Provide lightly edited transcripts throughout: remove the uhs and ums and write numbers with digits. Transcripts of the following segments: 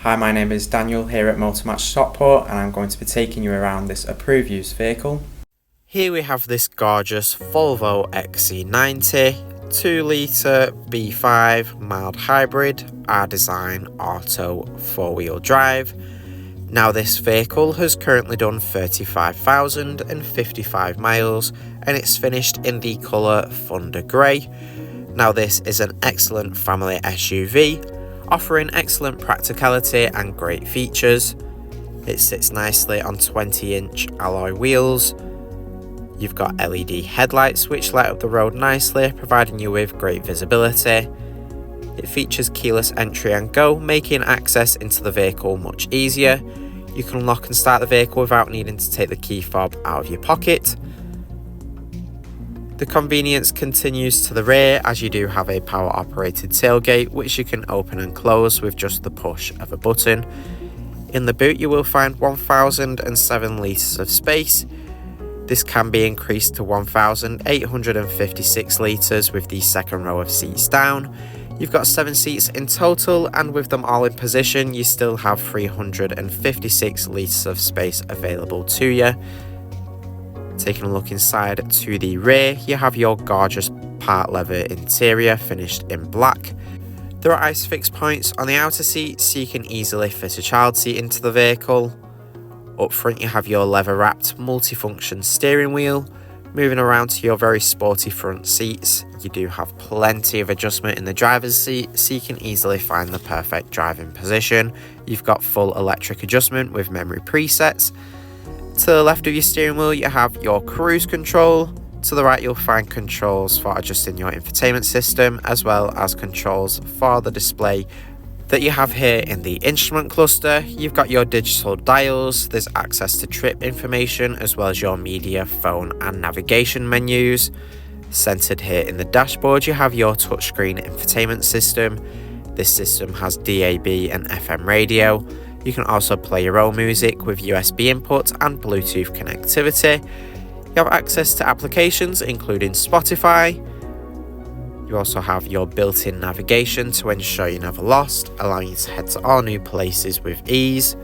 Hi, my name is Daniel here at Motor Match Stockport, and I'm going to be taking you around this approved used vehicle. Here we have this gorgeous Volvo XC90 2-litre B5 mild hybrid R-Design Auto 4-wheel drive. Now this vehicle has currently done 35,055 miles and it's finished in the colour Thunder Grey. Now this is an excellent family SUV, offering excellent practicality and great features. It sits nicely on 20-inch alloy wheels. You've got LED headlights which light up the road nicely, providing you with great visibility. It features keyless entry and go, making access into the vehicle much easier. You can lock and start the vehicle without needing to take the key fob out of your pocket. The convenience continues to the rear, as you do have a power operated tailgate which you can open and close with just the push of a button. In the boot you will find 1007 litres of space. This can be increased to 1856 litres with the second row of seats down. You've got 7 seats in total, and with them all in position you still have 356 litres of space available to you. Taking a look inside to the rear, you have your gorgeous part leather interior finished in black. There are ice fix points on the outer seat so you can easily fit a child seat into the vehicle. Up front you have your leather wrapped multifunction steering wheel. Moving around to your very sporty front seats, you do have plenty of adjustment in the driver's seat so you can easily find the perfect driving position. You've got full electric adjustment with memory presets. To the left of your steering wheel you have your cruise control. To the right you'll find controls for adjusting your infotainment system, as well as controls for the display that you have here in the instrument cluster. You've got your digital dials, there's access to trip information, as well as your media, phone and navigation menus. Centered here in the dashboard you have your touchscreen infotainment system. This system has DAB and FM radio. You can also play your own music with USB input and Bluetooth connectivity. You have access to applications including Spotify. You also have your built-in navigation to ensure you're never lost, allowing you to head to all new places with ease.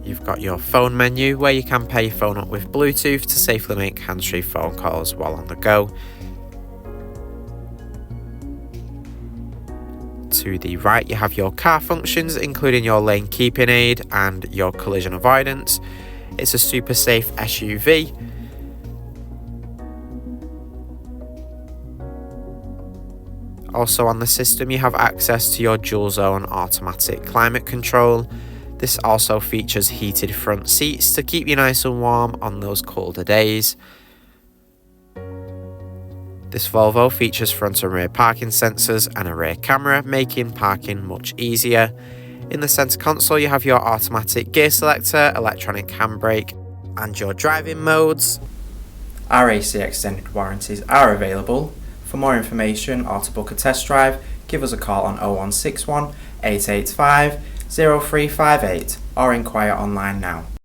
You've got your phone menu where you can pair your phone up with Bluetooth to safely make hands-free phone calls while on the go. To the right you have your car functions, including your lane keeping aid and your collision avoidance. It's a super safe SUV. Also on the system you have access to your dual zone automatic climate control. This also features heated front seats to keep you nice and warm on those colder days. This Volvo features front and rear parking sensors and a rear camera, making parking much easier. In the centre console you have your automatic gear selector, electronic handbrake and your driving modes. Our AC extended warranties are available. For more information or to book a test drive, give us a call on 0161 885 0358 or inquire online now.